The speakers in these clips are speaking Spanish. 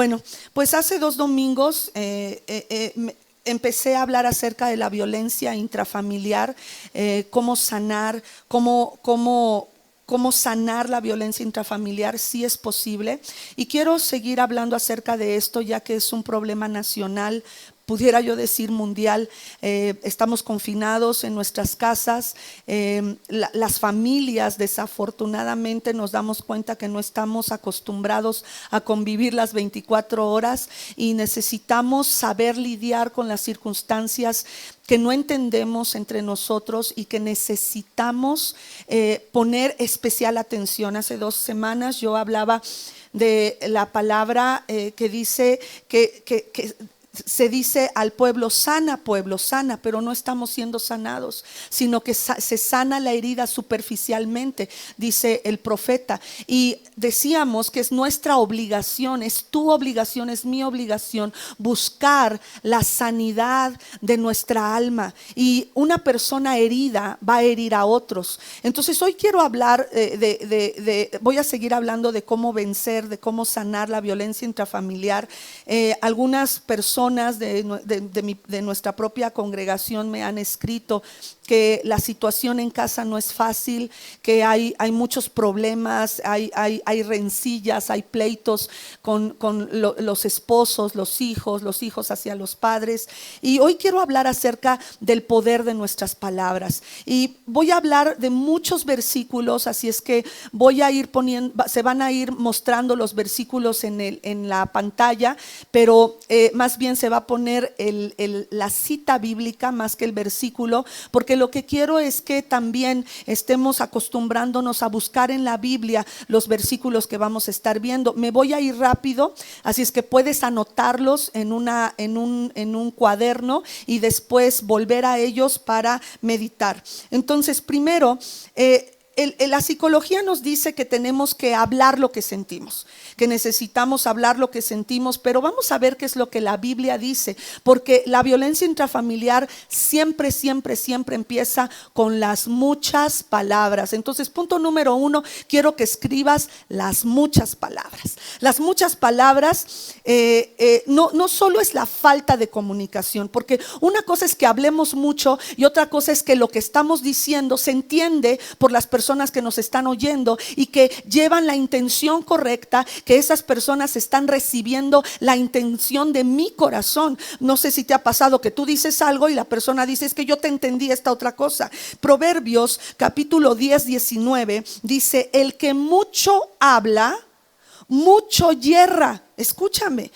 Bueno, pues hace 2 domingos empecé a hablar acerca de la violencia intrafamiliar, cómo sanar, cómo sanar la violencia intrafamiliar, si es posible. Y quiero seguir hablando acerca de esto, ya que es un problema nacional, pudiera yo decir mundial. Estamos confinados en nuestras casas. Las familias, desafortunadamente, nos damos cuenta que no estamos acostumbrados a convivir las 24 horas y necesitamos saber lidiar con las circunstancias que no entendemos entre nosotros y que necesitamos poner especial atención. Hace 2 semanas yo hablaba de la palabra que dice que se dice al pueblo, sana, pero no estamos siendo sanados, sino que se sana la herida superficialmente, dice el profeta. Y decíamos que es nuestra obligación, es tu obligación, es mi obligación, buscar la sanidad de nuestra alma. Y una persona herida va a herir a otros. Entonces hoy quiero hablar voy a seguir hablando de cómo vencer, de cómo sanar la violencia intrafamiliar. Algunas personas de nuestra propia congregación me han escrito que la situación en casa no es fácil, que hay muchos problemas, hay rencillas, hay pleitos con los esposos, los hijos hacia los padres. Y hoy quiero hablar acerca del poder de nuestras palabras. Y voy a hablar de muchos versículos, así es que voy a ir poniendo, se van a ir mostrando los versículos en la pantalla, pero más bien se va a poner la cita bíblica más que el versículo, porque lo que quiero es que también estemos acostumbrándonos a buscar en la Biblia los versículos que vamos a estar viendo. Me voy a ir rápido, así es que puedes anotarlos en un cuaderno y después volver a ellos para meditar. Entonces, primero, la psicología nos dice que tenemos que hablar lo que sentimos, que necesitamos hablar lo que sentimos, pero vamos a ver qué es lo que la Biblia dice, porque la violencia intrafamiliar siempre empieza con las muchas palabras. Entonces, punto número 1, quiero que escribas las muchas palabras. Las muchas palabras no solo es la falta de comunicación, porque una cosa es que hablemos mucho y otra cosa es que lo que estamos diciendo se entiende por las personas que nos están oyendo y que llevan la intención correcta, que esas personas están recibiendo la intención de mi corazón. No sé si te ha pasado que tú dices algo y la persona dice, es que yo te entendí esta otra cosa. Proverbios capítulo 10:19 dice, el que mucho habla, mucho yerra. Escúchame,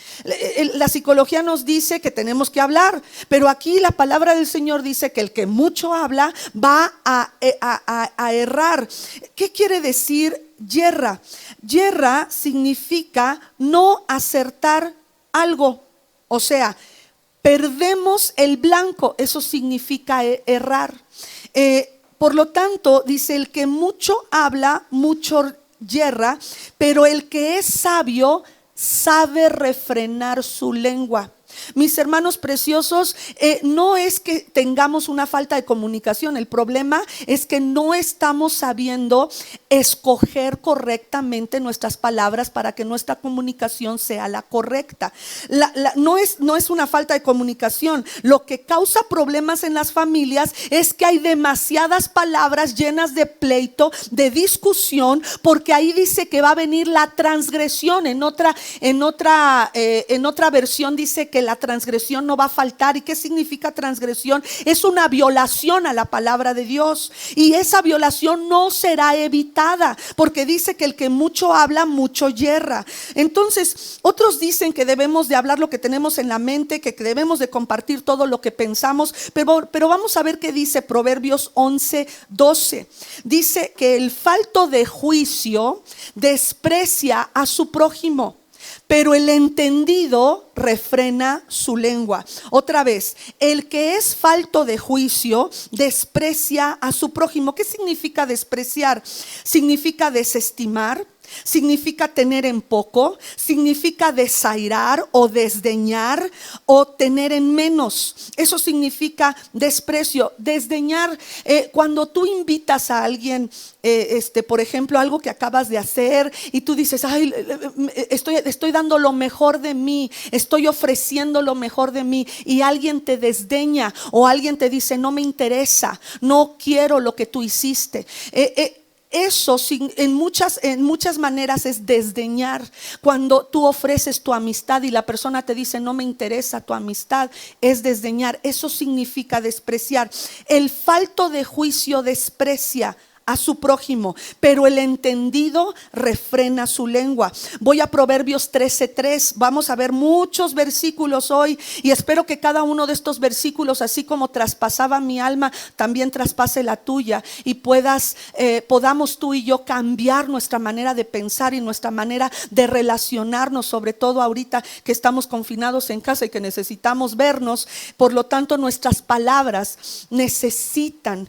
la psicología nos dice que tenemos que hablar, pero aquí la palabra del Señor dice que el que mucho habla va a errar. ¿Qué quiere decir yerra? Yerra significa no acertar algo, o sea, perdemos el blanco, eso significa errar. Por lo tanto, dice, el que mucho habla, mucho yerra, pero el que es sabio sabe refrenar su lengua. Mis hermanos preciosos, no es que tengamos una falta de comunicación, el problema es que no estamos sabiendo escoger correctamente nuestras palabras para que nuestra comunicación sea la correcta. No es una falta de comunicación, lo que causa problemas en las familias es que hay demasiadas palabras llenas de pleito, de discusión, porque ahí dice que va a venir la transgresión. En otra versión dice que la transgresión no va a faltar. ¿Y qué significa transgresión? Es una violación a la palabra de Dios, y esa violación no será evitada, porque dice que el que mucho habla, mucho yerra. Entonces, otros dicen que debemos de hablar lo que tenemos en la mente, que debemos de compartir todo lo que pensamos, pero vamos a ver qué dice Proverbios 11:12. Dice que el falto de juicio desprecia a su prójimo, pero el entendido refrena su lengua. Otra vez, el que es falto de juicio desprecia a su prójimo. ¿Qué significa despreciar? Significa desestimar, significa tener en poco, significa desairar o desdeñar o tener en menos. Eso significa desprecio, desdeñar. Cuando tú invitas a alguien, por ejemplo, algo que acabas de hacer y tú dices, ay, estoy dando lo mejor de mí, estoy ofreciendo lo mejor de mí, y alguien te desdeña o alguien te dice, no me interesa, no quiero lo que tú hiciste. Eso en muchas maneras es desdeñar. Cuando tú ofreces tu amistad y la persona te dice no me interesa tu amistad, es desdeñar. Eso significa despreciar. El falto de juicio desprecia a su prójimo, pero el entendido refrena su lengua. Voy a Proverbios 13:3. Vamos a ver muchos versículos hoy y espero que cada uno de estos versículos, así como traspasaba mi alma, también traspase la tuya y podamos tú y yo cambiar nuestra manera de pensar y nuestra manera de relacionarnos, sobre todo ahorita que estamos confinados en casa y que necesitamos vernos. Por lo tanto, nuestras palabras necesitan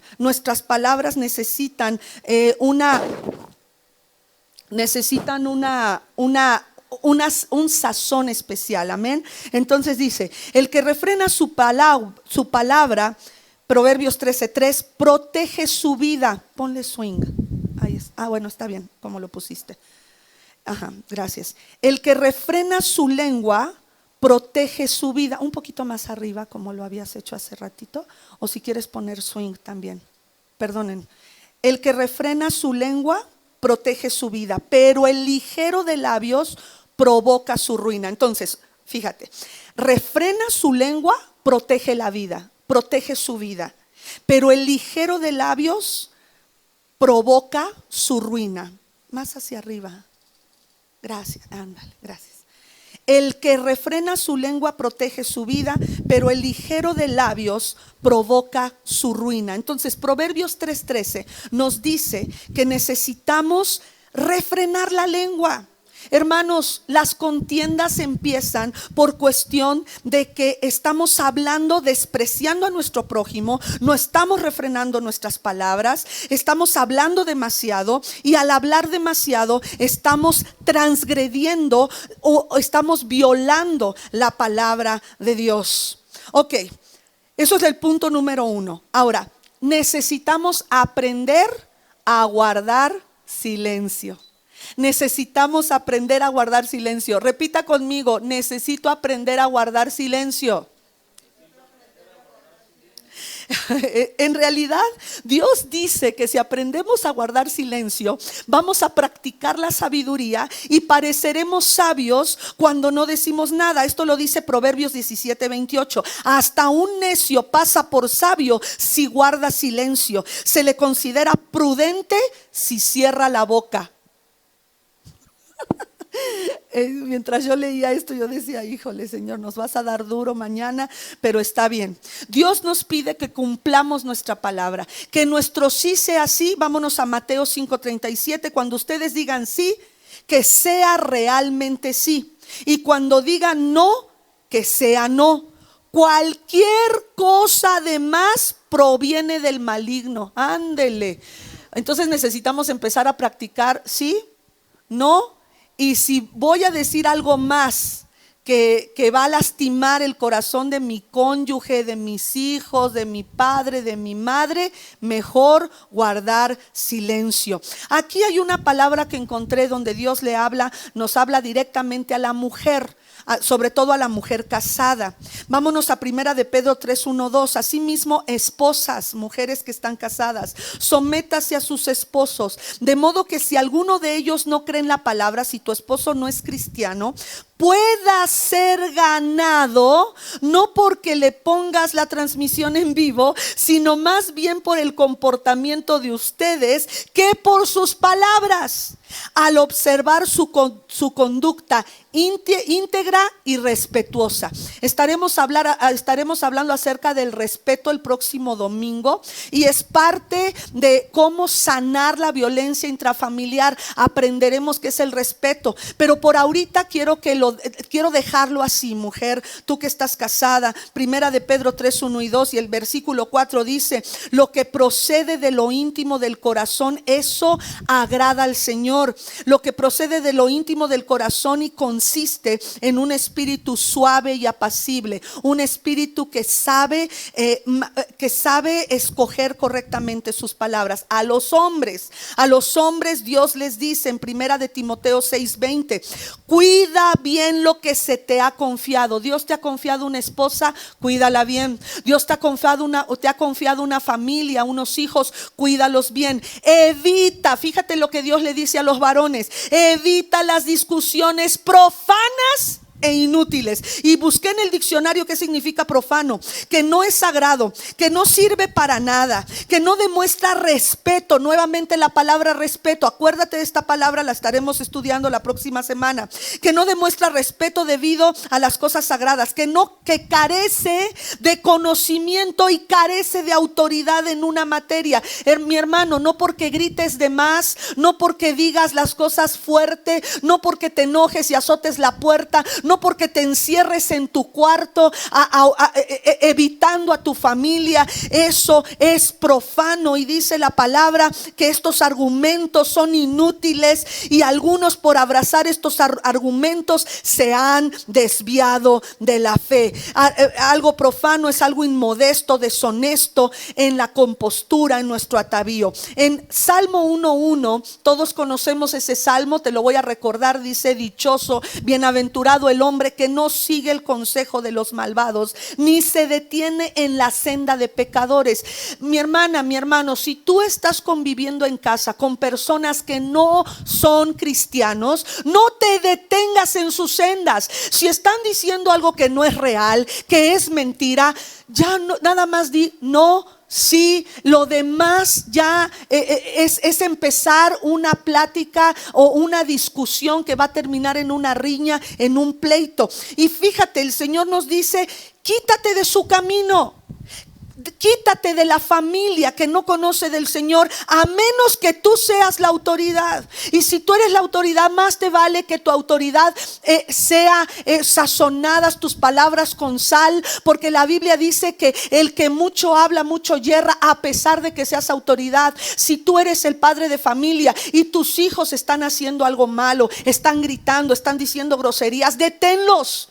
un sazón especial, amén. Entonces dice, el que refrena su palabra, Proverbios 13:3, protege su vida. Ponle swing. Ahí es. Bueno, está bien, como lo pusiste. Ajá, gracias. El que refrena su lengua protege su vida. Un poquito más arriba, como lo habías hecho hace ratito, o si quieres poner swing también. Perdonen. El que refrena su lengua protege su vida, pero el ligero de labios provoca su ruina. Entonces, fíjate, refrena su lengua, protege la vida, protege su vida, pero el ligero de labios provoca su ruina. Más hacia arriba. Gracias, ándale, gracias. El que refrena su lengua protege su vida, pero el ligero de labios provoca su ruina. Entonces, Proverbios 3:13 nos dice que necesitamos refrenar la lengua. Hermanos, las contiendas empiezan por cuestión de que estamos hablando, despreciando a nuestro prójimo, no estamos refrenando nuestras palabras, estamos hablando demasiado, y al hablar demasiado estamos transgrediendo o estamos violando la palabra de Dios. Ok, eso es el punto número 1. Ahora, necesitamos aprender a guardar silencio. Necesitamos aprender a guardar silencio. Repita conmigo, necesito aprender a guardar silencio. En realidad, Dios dice que si aprendemos a guardar silencio, vamos a practicar la sabiduría y pareceremos sabios cuando no decimos nada. Esto lo dice Proverbios 17:28. Hasta un necio pasa por sabio si guarda silencio. Se le considera prudente si cierra la boca. Mientras yo leía esto, yo decía, híjole, Señor, nos vas a dar duro mañana, pero está bien. Dios nos pide que cumplamos nuestra palabra, que nuestro sí sea sí. Vámonos a Mateo 5:37. Cuando ustedes digan sí, que sea realmente sí, y cuando digan no, que sea no. Cualquier cosa además proviene del maligno. Ándele. Entonces necesitamos empezar a practicar sí, no. Y si voy a decir algo más que va a lastimar el corazón de mi cónyuge, de mis hijos, de mi padre, de mi madre, mejor guardar silencio. Aquí hay una palabra que encontré donde Dios nos habla directamente a la mujer, sobre todo a la mujer casada. Vámonos a 1 de Pedro 3:1-2. Asimismo, esposas, mujeres que están casadas, sométase a sus esposos, de modo que si alguno de ellos no cree en la palabra, si tu esposo no es cristiano, pueda ser ganado, no porque le pongas la transmisión en vivo, sino más bien por el comportamiento de ustedes que por sus palabras. Al observar su conducta íntegra y respetuosa. Estaremos hablando acerca del respeto el próximo domingo, y es parte de cómo sanar la violencia intrafamiliar. Aprenderemos qué es el respeto, pero por ahorita quiero dejarlo así, mujer, tú que estás casada. Primera de Pedro 3, 1 y 2, y el versículo 4 dice: lo que procede de lo íntimo del corazón, eso agrada al Señor. Lo que procede de lo íntimo del corazón y consiste en un espíritu suave y apacible, un espíritu que sabe escoger correctamente sus palabras. A los hombres Dios les dice en Primera de Timoteo 6:20: cuida bien lo que se te ha confiado. Dios te ha confiado una esposa, cuídala bien. Dios te ha confiado una familia, unos hijos, cuídalos bien. Evita, fíjate lo que Dios le dice a los varones: evita las discusiones profanas e inútiles. Y busqué en el diccionario qué significa profano: que no es sagrado, que no sirve para nada, que no demuestra respeto. Nuevamente la palabra respeto, acuérdate de esta palabra, la estaremos estudiando la próxima semana. Que no demuestra respeto debido a las cosas sagradas, que carece de conocimiento y carece de autoridad en una materia. Mi hermano, no porque grites de más, no porque digas las cosas fuerte, no porque te enojes y azotes la puerta, no porque te encierres en tu cuarto evitando a tu familia, eso es profano. Y dice la palabra que estos argumentos son inútiles, y algunos, por abrazar estos argumentos, se han desviado de la fe. Algo profano es algo inmodesto, deshonesto en la compostura, en nuestro atavío. En Salmo 1:1, todos conocemos ese salmo, te lo voy a recordar. Dice: dichoso, bienaventurado el hombre que no sigue el consejo de los malvados, ni se detiene en la senda de pecadores. Mi hermana, mi hermano, si tú estás conviviendo en casa con personas que no son cristianos, no te detengas en sus sendas. Si están diciendo algo que no es real, que es mentira, ya no, nada más di no. Sí, lo demás ya es empezar una plática o una discusión que va a terminar en una riña, en un pleito. Y fíjate, el Señor nos dice: quítate de su camino. Quítate de la familia que no conoce del Señor, a menos que tú seas la autoridad. Y si tú eres la autoridad, más te vale que tu autoridad sea sazonadas tus palabras con sal, porque la Biblia dice que el que mucho habla, mucho yerra, a pesar de que seas autoridad. Si tú eres el padre de familia y tus hijos están haciendo algo malo, están gritando, están diciendo groserías, deténlos.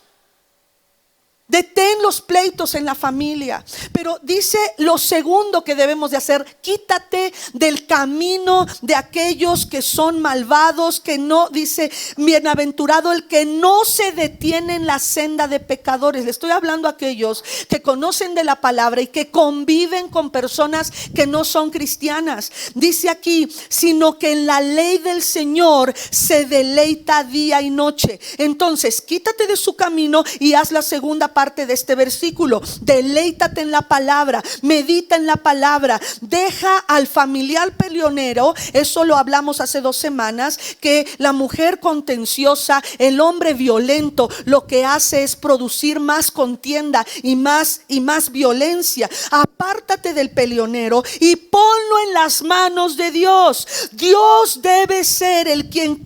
Detén los pleitos en la familia. Pero dice lo segundo que debemos de hacer: quítate del camino de aquellos que son malvados, que no, dice, bienaventurado el que no se detiene en la senda de pecadores. Le estoy hablando a aquellos que conocen de la palabra y que conviven con personas que no son cristianas. Dice aquí: sino que en la ley del Señor se deleita día y noche. Entonces, quítate de su camino y haz la segunda parte de este versículo: deleítate en la palabra, medita en la palabra, deja al familiar peleonero. Eso lo hablamos hace 2 semanas, que la mujer contenciosa, el hombre violento, lo que hace es producir más contienda y más violencia. Apártate del peleonero y ponlo en las manos de Dios. Dios debe ser el quien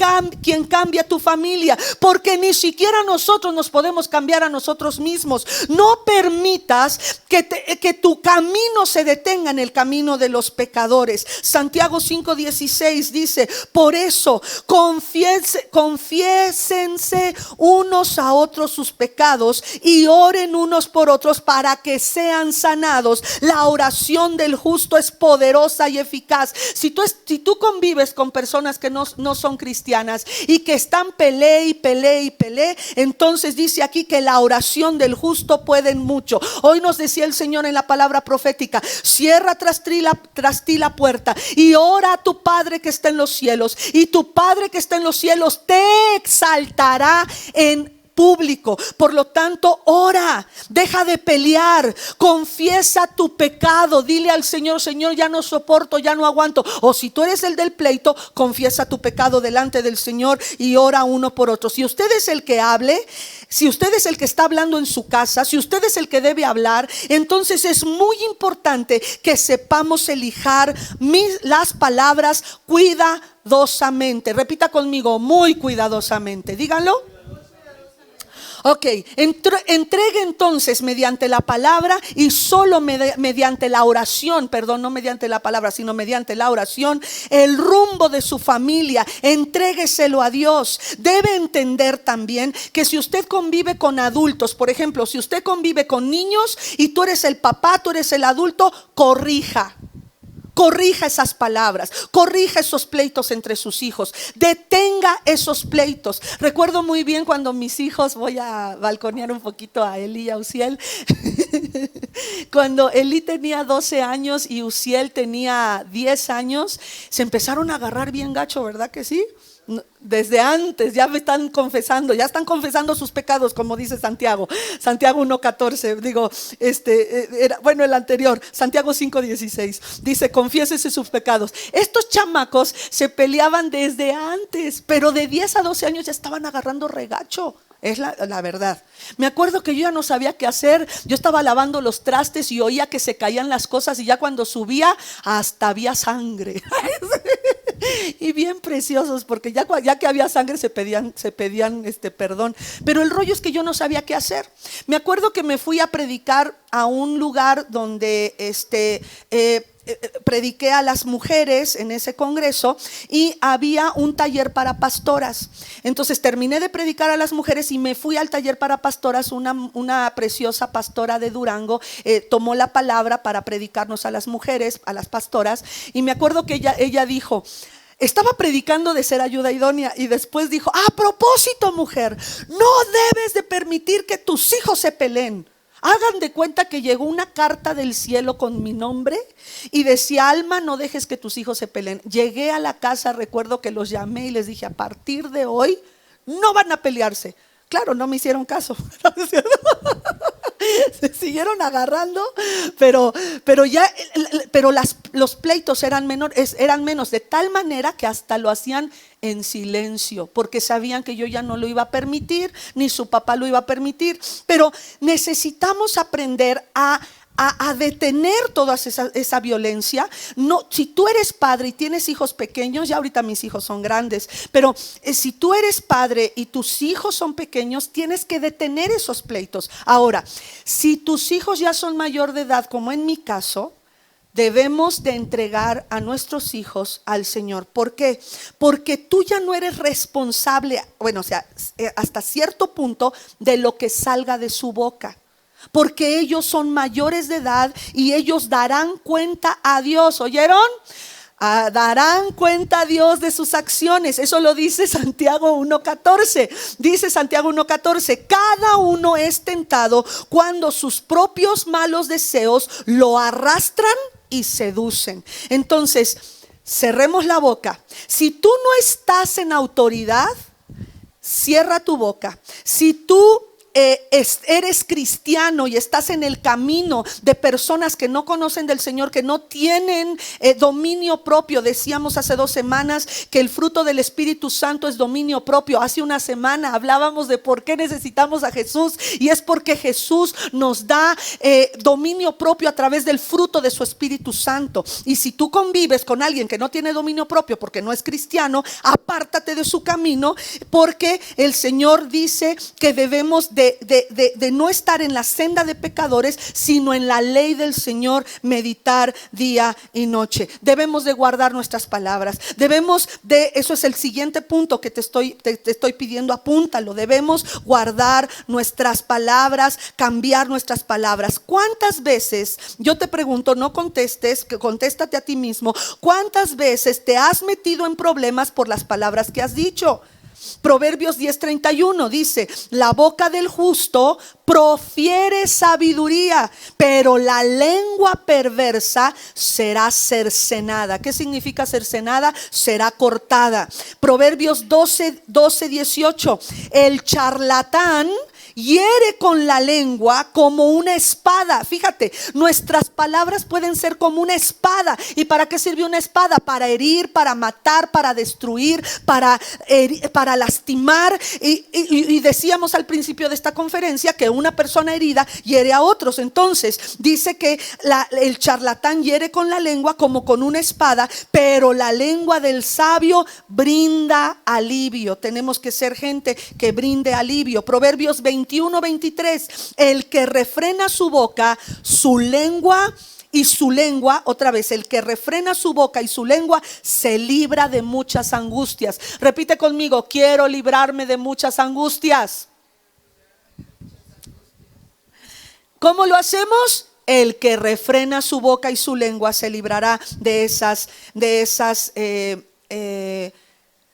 cambia tu familia, porque ni siquiera nosotros nos podemos cambiar a nosotros mismos. No permitas que tu camino se detenga en el camino de los pecadores. Santiago 5:16 dice: por eso confiésense unos a otros sus pecados y oren unos por otros para que sean sanados. La oración del justo es poderosa y eficaz. Si tú convives con personas que no son cristianas y que están peleé, entonces dice aquí que la oración del justo pueden mucho. Hoy nos decía el Señor en la palabra profética: cierra tras ti la puerta y ora a tu Padre que está en los cielos, y tu Padre que está en los cielos te exaltará en público. Por lo tanto, ora, deja de pelear, confiesa tu pecado, dile al Señor: Señor, ya no soporto, ya no aguanto. O si tú eres el del pleito, confiesa tu pecado delante del Señor y ora uno por otro. Si usted es el que hable, si usted es el que está hablando en su casa, si usted es el que debe hablar, entonces es muy importante que sepamos elijar las palabras cuidadosamente. Repita conmigo: muy cuidadosamente. Díganlo. Ok, entregue entonces mediante la palabra y solo mediante la oración, perdón, no mediante la palabra, sino mediante la oración, el rumbo de su familia. Entrégueselo a Dios. Debe entender también que si usted convive con adultos, por ejemplo, si usted convive con niños y tú eres el papá, tú eres el adulto, corrija esas palabras, corrija esos pleitos entre sus hijos, detenga esos pleitos. Recuerdo muy bien cuando mis hijos, voy a balconear un poquito a Eli y a Uziel, cuando Eli tenía 12 años y Uziel tenía 10 años, se empezaron a agarrar bien gacho, ¿verdad que sí? Desde antes ya están confesando sus pecados, como dice Santiago 1:14, digo, bueno, el anterior, Santiago 5:16, dice: confiésese sus pecados. Estos chamacos se peleaban desde antes, pero de 10 a 12 años ya estaban agarrando regacho. Es la verdad. Me acuerdo que yo ya no sabía qué hacer. Yo estaba lavando los trastes y oía que se caían las cosas, y ya cuando subía hasta había sangre. Y bien preciosos, porque ya que había sangre se pedían perdón. Pero el rollo es que yo no sabía qué hacer. Me acuerdo que me fui a predicar a un lugar donde prediqué a las mujeres en ese congreso, y había un taller para pastoras. Entonces terminé de predicar a las mujeres y me fui al taller para pastoras. Una preciosa pastora de Durango tomó la palabra para predicarnos a las mujeres, a las pastoras, y me acuerdo que ella dijo, estaba predicando de ser ayuda idónea, y después dijo: a propósito, mujer, no debes de permitir que tus hijos se peleen. Hagan de cuenta que llegó una carta del cielo con mi nombre y decía: Alma, no dejes que tus hijos se peleen. Llegué a la casa, recuerdo que los llamé y les dije: a partir de hoy no van a pelearse. Claro, no me hicieron caso. Se siguieron agarrando, pero los pleitos eran menos, de tal manera que hasta lo hacían en silencio, porque sabían que yo ya no lo iba a permitir, ni su papá lo iba a permitir. Pero necesitamos aprender a detener toda esa violencia. No, si tú eres padre y tienes hijos pequeños, ya ahorita mis hijos son grandes, pero si tú eres padre y tus hijos son pequeños, tienes que detener esos pleitos. Ahora, si tus hijos ya son mayor de edad, como en mi caso, debemos de entregar a nuestros hijos al Señor. ¿Por qué? Porque tú ya no eres responsable, bueno, o sea, hasta cierto punto, de lo que salga de su boca. Porque ellos son mayores de edad y ellos darán cuenta a Dios. ¿Oyeron? Darán cuenta a Dios de sus acciones. Eso lo dice Santiago 1:14. Dice Santiago 1:14: cada uno es tentado cuando sus propios malos deseos lo arrastran y seducen. Entonces, cerremos la boca. Si tú no estás en autoridad, cierra tu boca. Si tú eres cristiano y estás en el camino de personas que no conocen del Señor, que no tienen dominio propio. Decíamos hace 2 semanas que el fruto del Espíritu Santo es dominio propio. Hace una semana hablábamos de por qué necesitamos a Jesús, y es porque Jesús nos da dominio propio a través del fruto de su Espíritu Santo. Y si tú convives con alguien que no tiene dominio propio porque no es cristiano, apártate de su camino, porque el Señor dice que debemos de no estar en la senda de pecadores, sino en la ley del Señor meditar día y noche. Debemos de guardar nuestras palabras. Eso es el siguiente punto que te estoy pidiendo, apúntalo. Debemos guardar nuestras palabras, cambiar nuestras palabras. ¿Cuántas veces, yo te pregunto, no contestes, contéstate a ti mismo, cuántas veces te has metido en problemas por las palabras que has dicho? Proverbios 10:31 dice: la boca del justo profiere sabiduría, pero la lengua perversa será cercenada. ¿Qué significa cercenada? Será cortada. Proverbios 12:18: el charlatán hiere con la lengua como una espada. Fíjate, nuestras palabras pueden ser como una espada. ¿Y para qué sirve una espada? Para herir, para matar, para destruir, para lastimar. Y decíamos al principio de esta conferencia que una persona herida hiere a otros. Entonces dice que el charlatán hiere con la lengua como con una espada, pero la lengua del sabio brinda alivio. Tenemos que ser gente que brinde alivio. Proverbios 21:23: el que refrena su boca, su lengua y su lengua, otra vez, el que refrena su boca y su lengua se libra de muchas angustias. Repite conmigo: quiero librarme de muchas angustias. ¿Cómo lo hacemos? El que refrena su boca y su lengua se librará de esas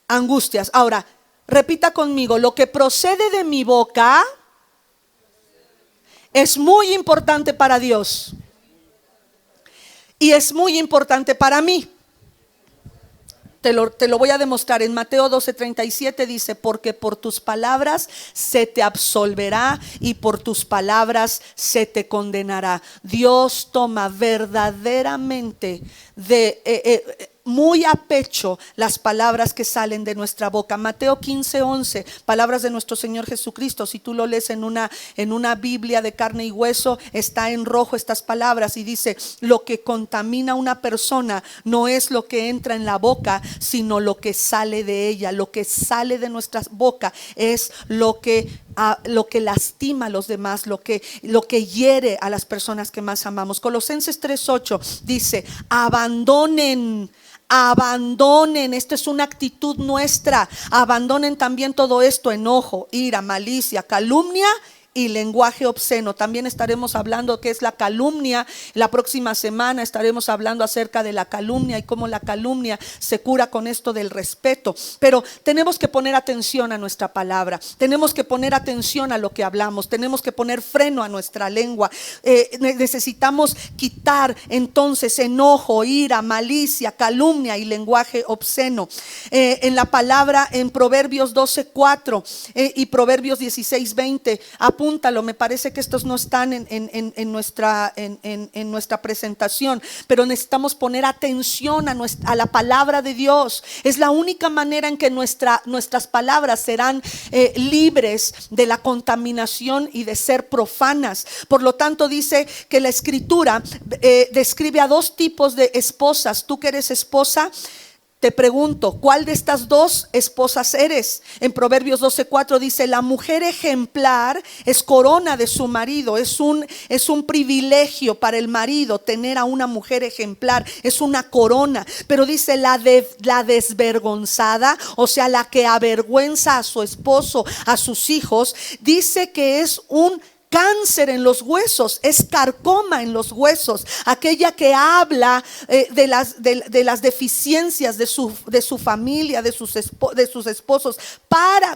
angustias. Ahora, repita conmigo: lo que procede de mi boca es muy importante para Dios y es muy importante para mí. Te lo voy a demostrar. En Mateo 12:37 dice: porque por tus palabras se te absolverá y por tus palabras se te condenará. Dios toma verdaderamente muy a pecho las palabras que salen de nuestra boca. Mateo 15:11, palabras de nuestro Señor Jesucristo. Si tú lo lees en una Biblia de carne y hueso, está en rojo estas palabras y dice: lo que contamina a una persona no es lo que entra en la boca, sino lo que sale de ella. Lo que sale de nuestra boca es lo que lastima a los demás, lo que hiere a las personas que más amamos. Colosenses 3:8 dice: abandonen, esta es una actitud nuestra. Abandonen también todo esto: enojo, ira, malicia, calumnia y lenguaje obsceno. También estaremos hablando qué es la calumnia. La próxima semana estaremos hablando acerca de la calumnia y cómo la calumnia se cura con esto del respeto. Pero tenemos que poner atención a nuestra palabra, tenemos que poner atención a lo que hablamos, tenemos que poner freno a nuestra lengua. Necesitamos quitar entonces enojo, ira, malicia, calumnia y lenguaje obsceno. En la palabra, en Proverbios 12:4 y Proverbios 16:20, apúntalo. Me parece que estos no están en nuestra presentación, pero necesitamos poner atención a la palabra de Dios. Es la única manera en que nuestras palabras serán libres de la contaminación y de ser profanas. Por lo tanto, dice que la Escritura describe a dos tipos de esposas. Tú que eres esposa, te pregunto: ¿cuál de estas dos esposas eres? En Proverbios 12:4 dice: la mujer ejemplar es corona de su marido. Es un privilegio para el marido tener a una mujer ejemplar, es una corona. Pero dice la desvergonzada, o sea, la que avergüenza a su esposo, a sus hijos, dice que es un cáncer en los huesos, es carcoma en los huesos. Aquella que habla de las deficiencias de su familia, de sus esposos,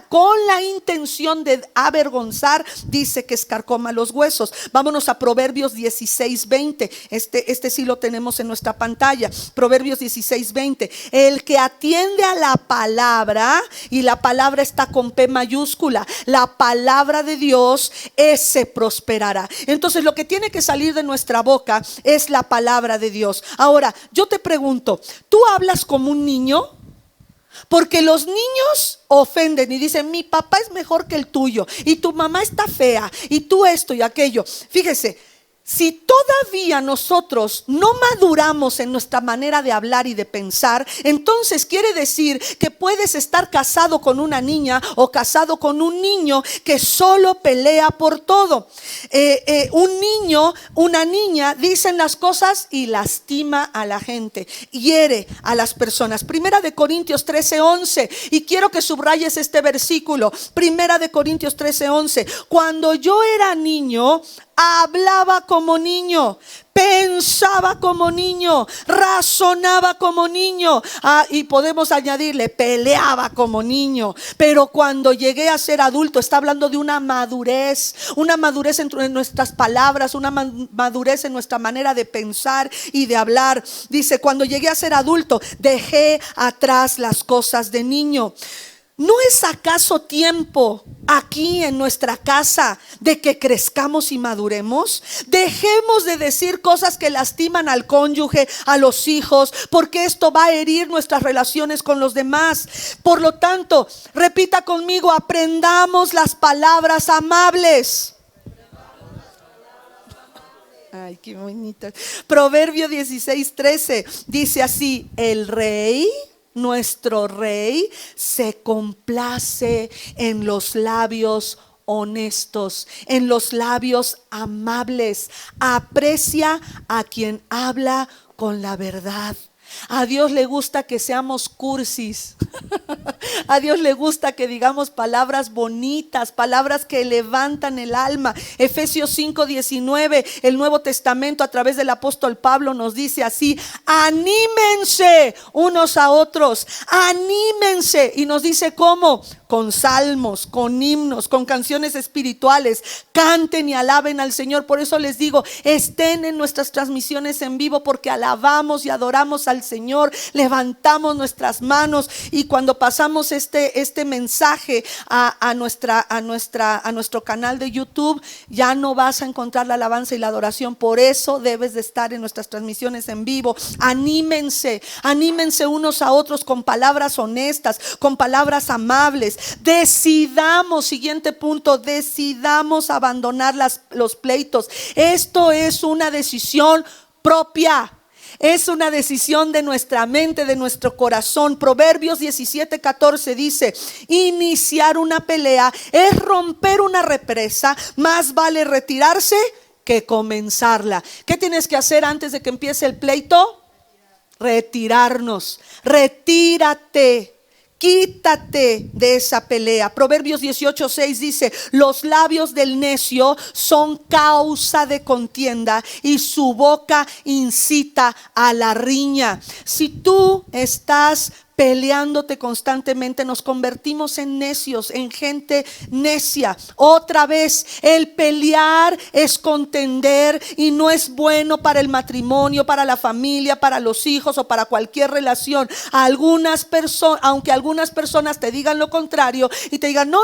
con la intención de avergonzar, dice que es carcoma los huesos. Vámonos a Proverbios 16:20. Este sí lo tenemos en nuestra pantalla. Proverbios 16:20: el que atiende a la palabra, y la palabra está con P mayúscula, la palabra de Dios, ese prosperará. Entonces, lo que tiene que salir de nuestra boca es la palabra de Dios. Ahora, yo te pregunto: ¿tú hablas como un niño? Porque los niños ofenden y dicen: mi papá es mejor que el tuyo, y tu mamá está fea, y tú esto y aquello. Fíjese, si todavía nosotros no maduramos en nuestra manera de hablar y de pensar, entonces quiere decir que puedes estar casado con una niña o casado con un niño que solo pelea por todo. Un niño, una niña dicen las cosas y lastima a la gente, hiere a las personas. Primera de Corintios 13:11, y quiero que subrayes este versículo. Primera de Corintios 13:11: cuando yo era niño, hablaba como niño, pensaba como niño, razonaba como niño. Y podemos añadirle, peleaba como niño. Pero cuando llegué a ser adulto, está hablando de una madurez en nuestras palabras, una madurez en nuestra manera de pensar y de hablar. Dice, cuando llegué a ser adulto, dejé atrás las cosas de niño. ¿No es acaso tiempo aquí en nuestra casa de que crezcamos y maduremos? Dejemos de decir cosas que lastiman al cónyuge, a los hijos, porque esto va a herir nuestras relaciones con los demás. Por lo tanto, repita conmigo, aprendamos las palabras amables. Ay, qué bonito. Proverbio 16:13 dice así: el rey, nuestro rey, se complace en los labios honestos, en los labios amables. Aprecia a quien habla con la verdad. A Dios le gusta que seamos cursis. A Dios le gusta que digamos palabras bonitas, palabras que levantan el alma. Efesios 5:19, el Nuevo Testamento a través del apóstol Pablo nos dice así: anímense unos a otros, anímense. Y nos dice cómo: con salmos, con himnos, con canciones espirituales. Canten y alaben al Señor. Por eso les digo, estén en nuestras transmisiones en vivo, porque alabamos y adoramos al Señor, levantamos nuestras manos. Y cuando pasamos este mensaje a nuestro canal de YouTube, ya no vas a encontrar la alabanza y la adoración. Por eso debes de estar en nuestras transmisiones en vivo. Anímense unos a otros con palabras honestas, con palabras amables. Decidamos, siguiente punto, decidamos abandonar los pleitos. Esto es una decisión propia. Es una decisión de nuestra mente, de nuestro corazón. Proverbios 17:14 dice: iniciar una pelea es romper una represa, más vale retirarse que comenzarla. ¿Qué tienes que hacer antes de que empiece el pleito? Retirarnos. Retírate. Quítate de esa pelea. Proverbios 18:6 dice: los labios del necio son causa de contienda y su boca incita a la riña. Si tú estás peleándote constantemente, nos convertimos en necios, en gente necia. Otra vez, el pelear es contender y no es bueno para el matrimonio, para la familia, para los hijos o para cualquier relación. Aunque algunas personas te digan lo contrario y te digan: no,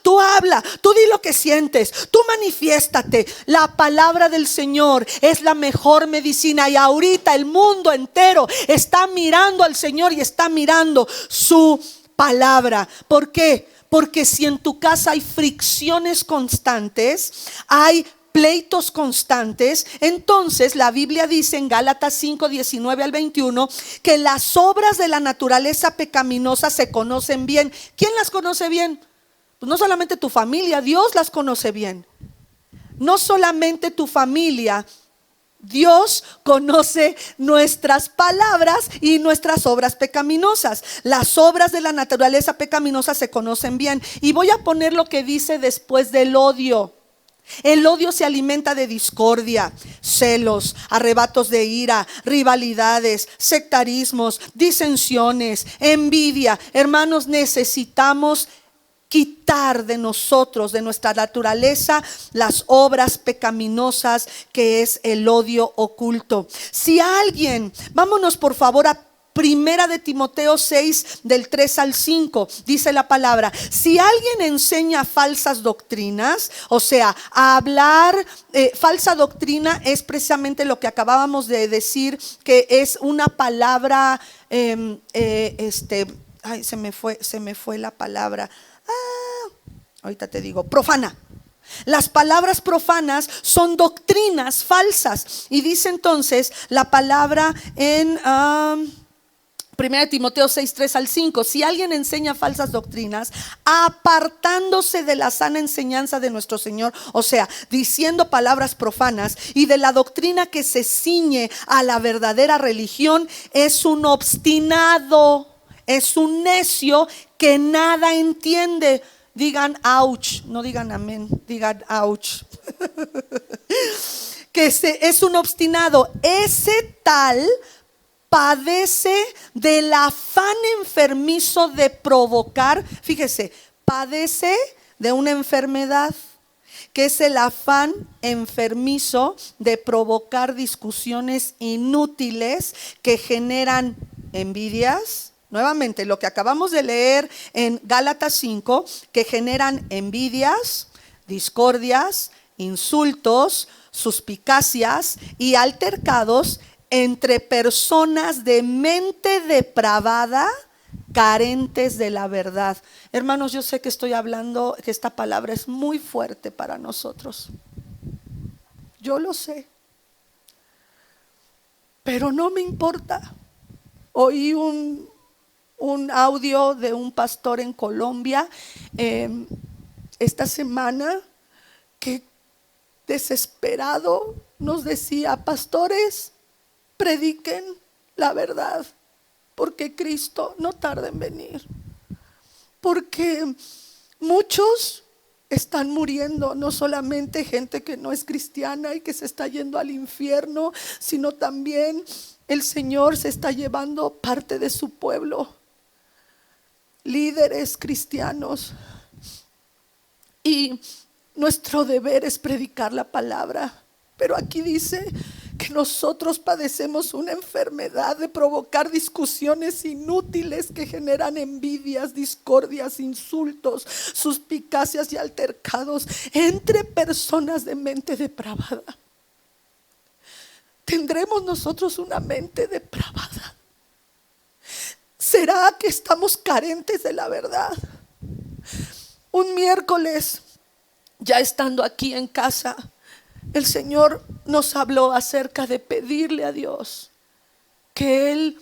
tú habla, tú di lo que sientes, tú manifiéstate. La palabra del Señor es la mejor medicina, y ahorita el mundo entero está mirando al Señor y está mirando su palabra. ¿Por qué? Porque si en tu casa hay fricciones constantes, hay pleitos constantes, entonces la Biblia dice en Gálatas 5:19 al 21 que las obras de la naturaleza pecaminosa se conocen bien. ¿Quién las conoce bien? Pues no solamente tu familia, Dios las conoce bien. No solamente tu familia, Dios conoce nuestras palabras y nuestras obras pecaminosas. Las obras de la naturaleza pecaminosa se conocen bien. Y voy a poner lo que dice después del odio. El odio se alimenta de discordia, celos, arrebatos de ira, rivalidades, sectarismos, disensiones, envidia. Hermanos, necesitamos quitar de nosotros, de nuestra naturaleza, las obras pecaminosas, que es el odio oculto. Si alguien, vámonos por favor a Primera de Timoteo 6 del 3 al 5, dice la palabra: si alguien enseña falsas doctrinas, o sea, a hablar, falsa doctrina es precisamente lo que acabábamos de decir, que es una palabra, ay, se me fue la palabra. Ahorita te digo, profana. Las palabras profanas son doctrinas falsas. Y dice entonces la palabra en 1 Timoteo 6, 3 al 5: si alguien enseña falsas doctrinas, apartándose de la sana enseñanza de nuestro Señor, o sea, diciendo palabras profanas, y de la doctrina que se ciñe a la verdadera religión, es un obstinado, es un necio que nada entiende. Digan ouch, no digan amén, digan ouch. que es un obstinado, ese tal padece del afán enfermizo de provocar, fíjese, padece de una enfermedad que es el afán enfermizo de provocar discusiones inútiles que generan envidias. Nuevamente, lo que acabamos de leer en Gálatas 5, que generan envidias, discordias, insultos, suspicacias y altercados entre personas de mente depravada, carentes de la verdad. Hermanos, yo sé que estoy hablando, que esta palabra es muy fuerte para nosotros. Yo lo sé. Pero no me importa. Oí un audio de un pastor en Colombia esta semana que desesperado nos decía: pastores, prediquen la verdad, porque Cristo no tarda en venir. Porque muchos están muriendo, no solamente gente que no es cristiana y que se está yendo al infierno, sino también el Señor se está llevando parte de su pueblo, líderes cristianos. Y nuestro deber es predicar la palabra. Pero aquí dice que nosotros padecemos una enfermedad de provocar discusiones inútiles que generan envidias, discordias, insultos, suspicacias y altercados entre personas de mente depravada. ¿Tendremos nosotros una mente depravada? ¿Será que estamos carentes de la verdad? Un miércoles, ya estando aquí en casa, el Señor nos habló acerca de pedirle a Dios que Él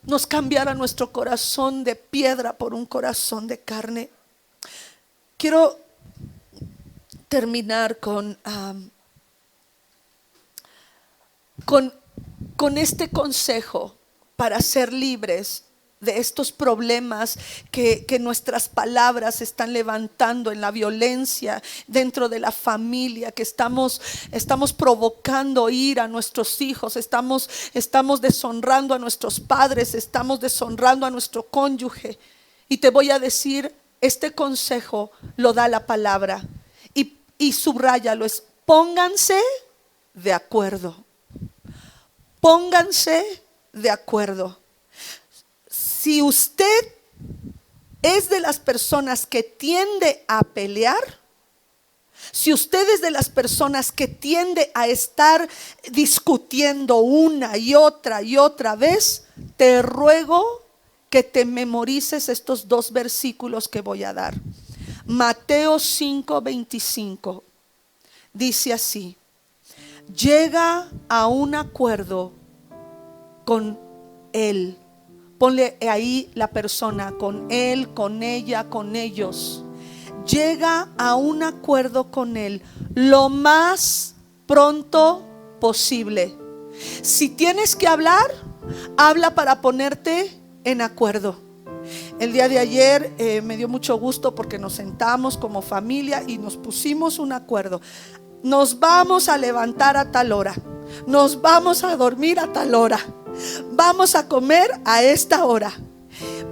nos cambiara nuestro corazón de piedra por un corazón de carne. Quiero terminar con este consejo para ser libres de estos problemas que nuestras palabras están levantando en la violencia dentro de la familia, que estamos provocando ira a nuestros hijos, estamos deshonrando a nuestros padres, estamos deshonrando a nuestro cónyuge. Y te voy a decir, este consejo lo da la palabra y subráyalo, es: pónganse de acuerdo. Pónganse de acuerdo. Si usted es de las personas que tiende a pelear, si usted es de las personas que tiende a estar discutiendo una y otra vez, te ruego que te memorices estos dos versículos que voy a dar. Mateo 5:25 dice así: llega a un acuerdo con él. Ponle ahí la persona, con él, con ella, con ellos. Llega a un acuerdo con él lo más pronto posible. Si tienes que hablar, habla para ponerte en acuerdo. El día de ayer me dio mucho gusto porque nos sentamos como familia y nos pusimos un acuerdo. Nos vamos a levantar a tal hora, nos vamos a dormir a tal hora, vamos a comer a esta hora,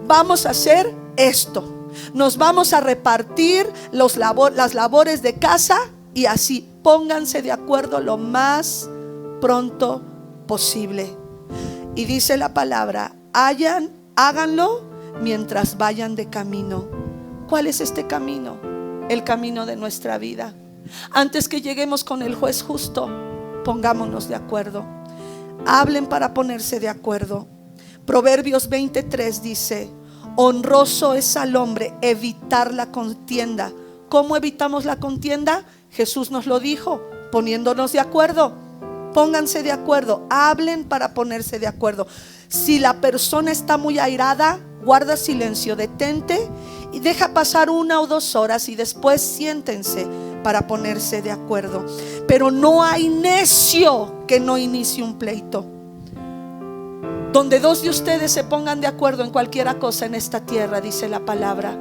vamos a hacer esto, nos vamos a repartir las labores de casa y así. Pónganse de acuerdo lo más pronto posible. Y dice la palabra: háganlo mientras vayan de camino. ¿Cuál es este camino? El camino de nuestra vida. Antes que lleguemos con el juez justo, pongámonos de acuerdo. Hablen para ponerse de acuerdo. Proverbios 23 dice: honroso es al hombre evitar la contienda. ¿Cómo evitamos la contienda? Jesús nos lo dijo: poniéndonos de acuerdo. Pónganse de acuerdo, hablen para ponerse de acuerdo. Si la persona está muy airada, guarda silencio, detente y deja pasar 1 o 2 horas y después siéntense para ponerse de acuerdo. Pero no hay necio que no inicie un pleito. Donde 2 de ustedes se pongan de acuerdo en cualquier cosa en esta tierra, dice la palabra,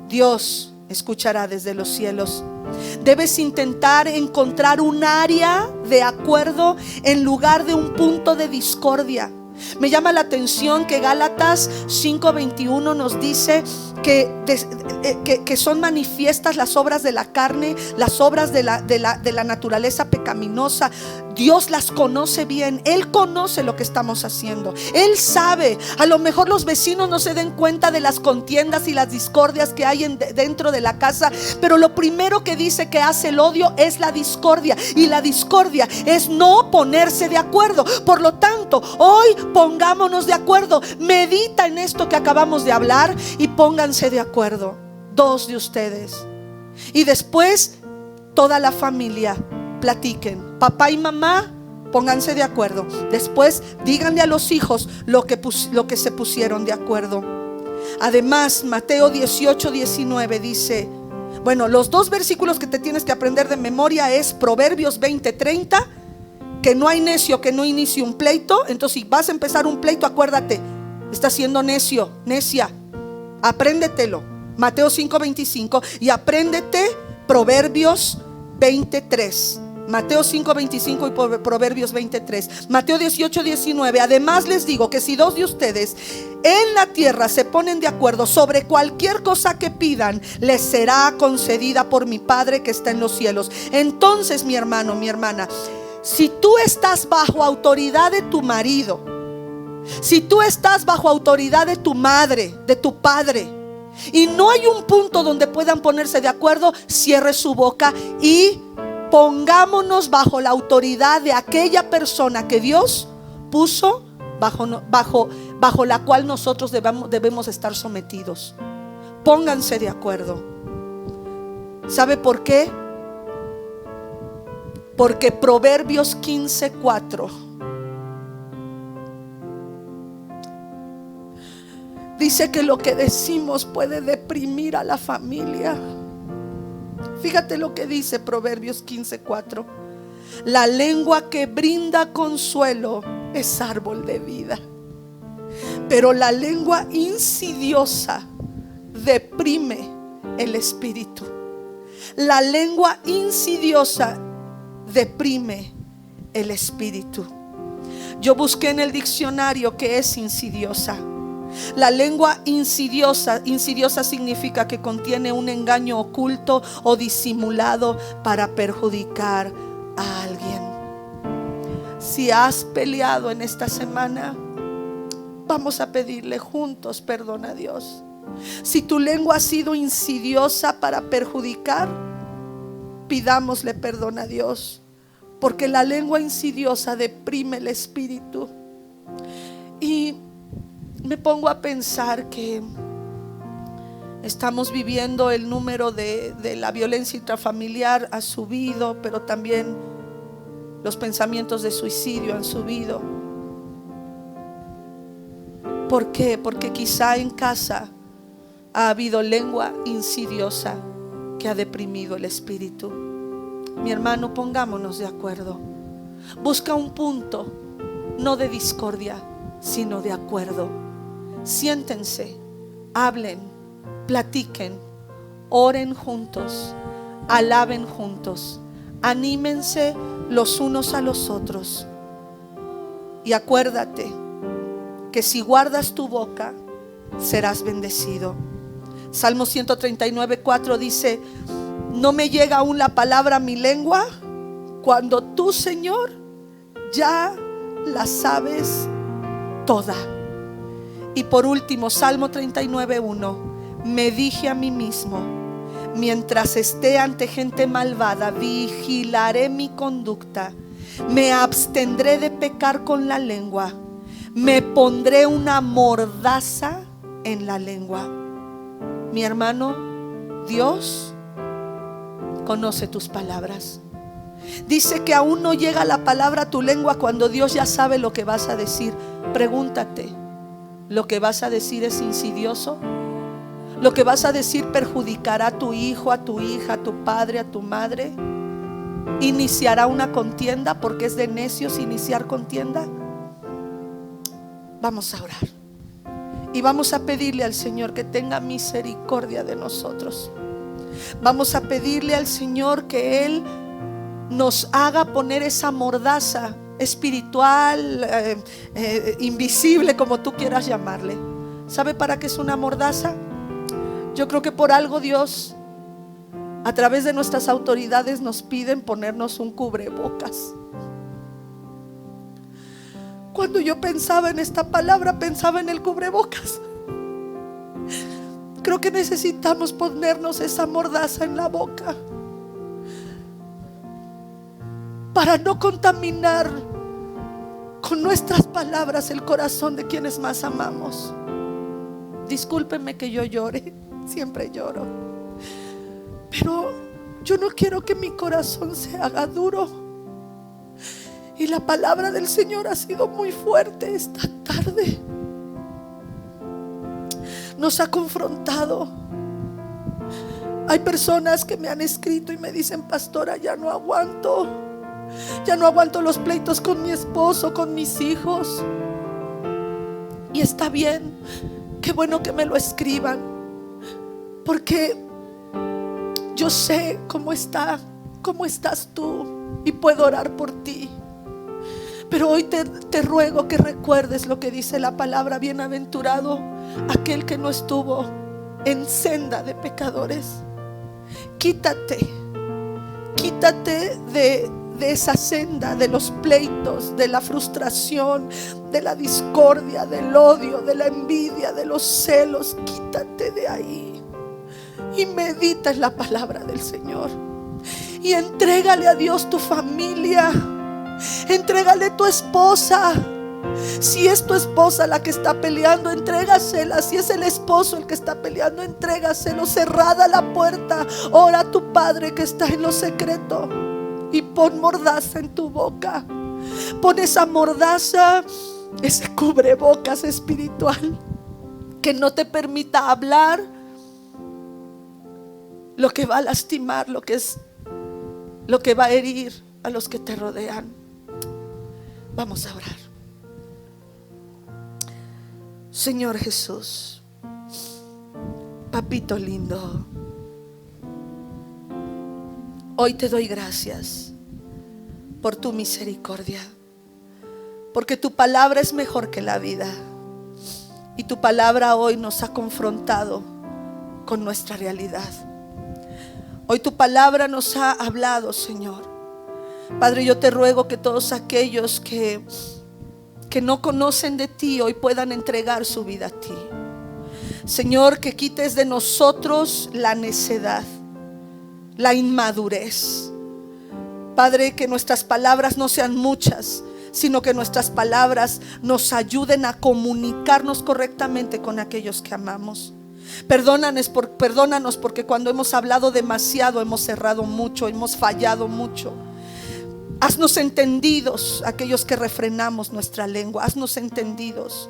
Dios escuchará desde los cielos Debes intentar encontrar un área de acuerdo en lugar de un punto de discordia. Me llama la atención que Gálatas 5:21 nos dice que son manifiestas las obras de la carne, las obras de la naturaleza pecaminosa. Dios las conoce bien. Él conoce lo que estamos haciendo. Él sabe. A lo mejor los vecinos no se den cuenta de las contiendas y las discordias que hay dentro de la casa, pero lo primero que dice que hace el odio es la discordia, y la discordia es no ponerse de acuerdo. Por lo tanto, hoy pongámonos de acuerdo. Medita en esto que acabamos de hablar y pónganse de acuerdo, dos de ustedes, y después toda la familia platiquen. Papá y mamá, pónganse de acuerdo. Después díganle a los hijos lo que se pusieron de acuerdo. Además, Mateo 18:19 dice, bueno, los dos versículos que te tienes que aprender de memoria es Proverbios 20:30, que no hay necio que no inicie un pleito. Entonces, si vas a empezar un pleito, acuérdate, estás siendo necio, necia. Apréndetelo. Mateo 5:25, y apréndete Proverbios 23. Mateo 5:25 y Proverbios 23. Mateo 18:19. Además les digo que si dos de ustedes en la tierra se ponen de acuerdo sobre cualquier cosa que pidan, les será concedida por mi Padre que está en los cielos. Entonces, mi hermano, mi hermana, si tú estás bajo autoridad de tu marido, si tú estás bajo autoridad de tu madre, de tu padre, y no hay un punto donde puedan ponerse de acuerdo, cierre su boca y pongámonos bajo la autoridad de aquella persona que Dios puso bajo la cual nosotros debemos estar sometidos. Pónganse de acuerdo. ¿Sabe por qué? Porque Proverbios 15:4 dice que lo que decimos puede deprimir a la familia. Fíjate lo que dice Proverbios 15:4. La lengua que brinda consuelo es árbol de vida, pero la lengua insidiosa deprime el espíritu. La lengua insidiosa deprime el espíritu. Yo busqué en el diccionario qué es insidiosa. La lengua insidiosa significa que contiene un engaño oculto o disimulado para perjudicar a alguien. Si has peleado en esta semana, vamos a pedirle juntos perdón a Dios. Si tu lengua ha sido insidiosa para perjudicar, pidámosle perdón a Dios, porque la lengua insidiosa deprime el espíritu. Y me pongo a pensar que estamos viviendo, el número de la violencia intrafamiliar ha subido, pero también los pensamientos de suicidio han subido. ¿Por qué? Porque quizá en casa ha habido lengua insidiosa que ha deprimido el espíritu. Mi hermano, pongámonos de acuerdo. Busca un punto, no de discordia, sino de acuerdo. Siéntense, hablen, platiquen, oren juntos, alaben juntos, anímense los unos a los otros. Y acuérdate que si guardas tu boca, serás bendecido. Salmo 139:4 dice: no me llega aún la palabra a mi lengua, cuando tú, Señor, ya la sabes toda. Y por último, Salmo 39:1: me dije a mí mismo, mientras esté ante gente malvada, vigilaré mi conducta, me abstendré de pecar con la lengua, me pondré una mordaza en la lengua. Mi hermano, Dios conoce tus palabras. Dice que aún no llega la palabra a tu lengua cuando Dios ya sabe lo que vas a decir. Pregúntate, ¿lo que vas a decir es insidioso? ¿Lo que vas a decir perjudicará a tu hijo, a tu hija, a tu padre, a tu madre? ¿Iniciará una contienda? Porque es de necios iniciar contienda. Vamos a orar y vamos a pedirle al Señor que tenga misericordia de nosotros. Vamos a pedirle al Señor que Él nos haga poner esa mordaza espiritual, invisible, como tú quieras llamarle. ¿Sabe para qué es una mordaza? Yo creo que por algo Dios, a través de nuestras autoridades, nos piden ponernos un cubrebocas. Cuando yo pensaba en esta palabra, pensaba en el cubrebocas. Creo que necesitamos ponernos esa mordaza en la boca para no contaminar con nuestras palabras el corazón de quienes más amamos. Discúlpenme que yo llore, siempre lloro, pero yo no quiero que mi corazón se haga duro. Y la palabra del Señor ha sido muy fuerte esta tarde. Nos ha confrontado. Hay personas que me han escrito y me dicen: pastora, ya no aguanto los pleitos con mi esposo, con mis hijos. Y está bien, qué bueno que me lo escriban, porque yo sé cómo estás tú y puedo orar por ti. Pero hoy te ruego que recuerdes lo que dice la palabra: bienaventurado aquel que no estuvo en senda de pecadores. Quítate de esa senda, de los pleitos, de la frustración, de la discordia, del odio, de la envidia, de los celos. Quítate de ahí y medita en la palabra del Señor. Y entrégale a Dios tu familia. Entrégale tu esposa. Si es tu esposa la que está peleando, entrégasela. Si es el esposo el que está peleando, entrégaselo. Cerrada la puerta, ora a tu Padre que está en lo secreto y pon mordaza en tu boca. Pon esa mordaza, ese cubrebocas espiritual que no te permita hablar lo que va a lastimar, lo que va a herir a los que te rodean. Vamos a orar. Señor Jesús, papito lindo, hoy te doy gracias por tu misericordia, porque tu palabra es mejor que la vida, y tu palabra hoy nos ha confrontado con nuestra realidad. Hoy tu palabra nos ha hablado, Señor. Padre, yo te ruego que todos aquellos que no conocen de ti hoy puedan entregar su vida a ti. Señor, que quites de nosotros la necedad, la inmadurez. Padre, que nuestras palabras no sean muchas, sino que nuestras palabras nos ayuden a comunicarnos correctamente con aquellos que amamos. Perdónanos porque cuando hemos hablado demasiado, hemos cerrado mucho, hemos fallado mucho. Haznos entendidos aquellos que refrenamos nuestra lengua. Haznos entendidos,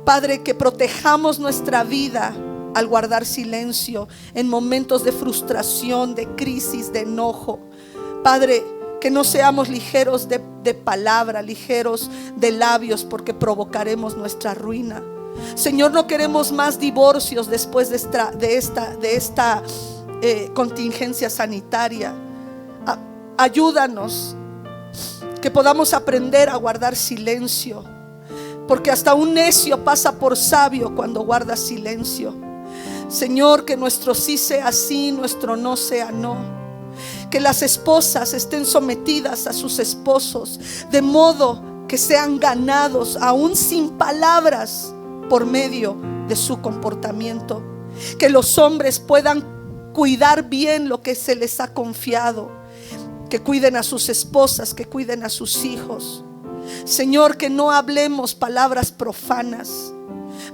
Padre, que protejamos nuestra vida al guardar silencio en momentos de frustración, de crisis, de enojo. Padre, que no seamos ligeros de palabra, ligeros de labios, porque provocaremos nuestra ruina. Señor, no queremos más divorcios después de esta contingencia sanitaria. Ayúdanos que podamos aprender a guardar silencio, porque hasta un necio pasa por sabio cuando guarda silencio. Señor, que nuestro sí sea sí, nuestro no sea no. Que las esposas estén sometidas a sus esposos, de modo que sean ganados aún sin palabras por medio de su comportamiento. Que los hombres puedan cuidar bien lo que se les ha confiado. Que cuiden a sus esposas, que cuiden a sus hijos. Señor, que no hablemos palabras profanas.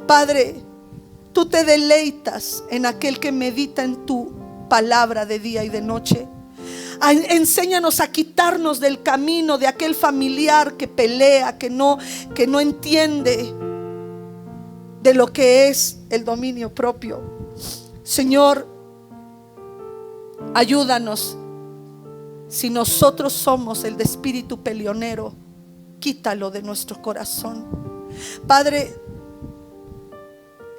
Padre, tú te deleitas en aquel que medita en tu palabra de día y de noche. Enséñanos a quitarnos del camino de aquel familiar que pelea, que no entiende de lo que es el dominio propio. Señor, ayúdanos. Si nosotros somos el de espíritu peleonero, quítalo de nuestro corazón. Padre,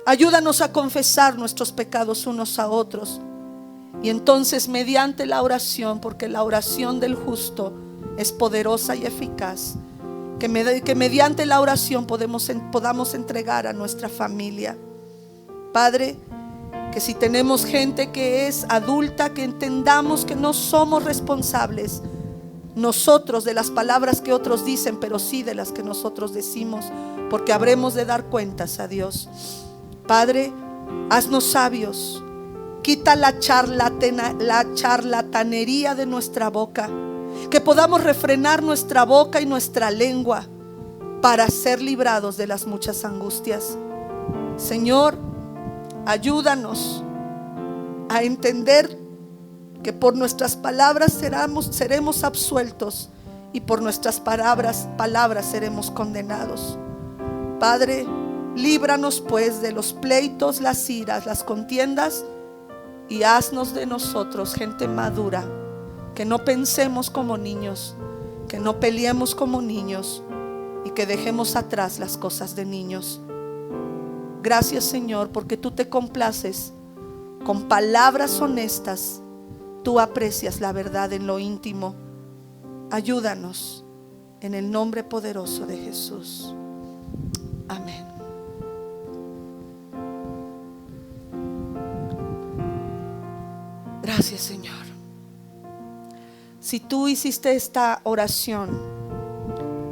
ayúdanos a confesar nuestros pecados unos a otros Y entonces mediante la oración, porque la oración del justo es poderosa y eficaz, que mediante la oración podamos entregar a nuestra familia. Padre, que si tenemos gente que es adulta, que entendamos que no somos responsables nosotros de las palabras que otros dicen, pero sí de las que nosotros decimos, porque habremos de dar cuentas a Dios. Padre, haznos sabios. Quita la charlatanería de nuestra boca, que podamos refrenar nuestra boca y nuestra lengua para ser librados de las muchas angustias. Señor, ayúdanos a entender que por nuestras palabras seremos absueltos y por nuestras palabras seremos condenados. Padre, líbranos pues de los pleitos, las iras, las contiendas, y haznos de nosotros gente madura, que no pensemos como niños, que no peleemos como niños y que dejemos atrás las cosas de niños. Gracias, Señor, porque tú te complaces con palabras honestas. Tú aprecias la verdad en lo íntimo. Ayúdanos en el nombre poderoso de Jesús. Amén. Gracias, Señor. Si tú hiciste esta oración,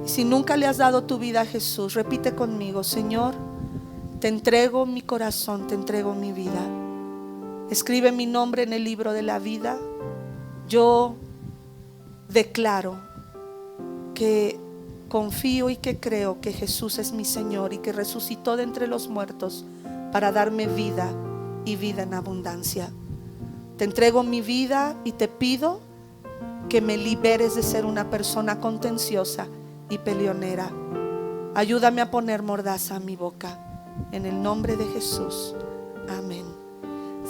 y si nunca le has dado tu vida a Jesús, repite conmigo: Señor, te entrego mi corazón, te entrego mi vida. Escribe mi nombre en el libro de la vida. Yo declaro que confío y que creo que Jesús es mi Señor y que resucitó de entre los muertos para darme vida y vida en abundancia. Te entrego mi vida y te pido que me liberes de ser una persona contenciosa y peleonera. Ayúdame a poner mordaza a mi boca, en el nombre de Jesús. Amén.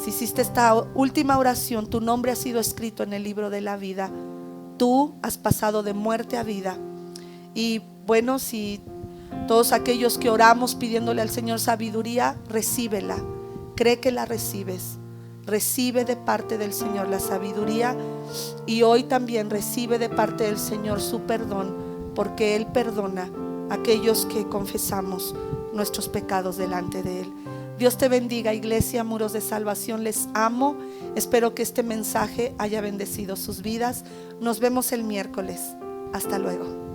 Si hiciste esta última oración, tu nombre ha sido escrito en el libro de la vida. Tú has pasado de muerte a vida. Y bueno, si todos aquellos que oramos pidiéndole al Señor sabiduría, recíbela. Cree que la recibes. Recibe de parte del Señor la sabiduría, y hoy también recibe de parte del Señor su perdón, porque Él perdona a aquellos que confesamos nuestros pecados delante de Él. Dios te bendiga, iglesia, Muros de Salvación. Les amo. Espero que este mensaje haya bendecido sus vidas. Nos vemos el miércoles. Hasta luego.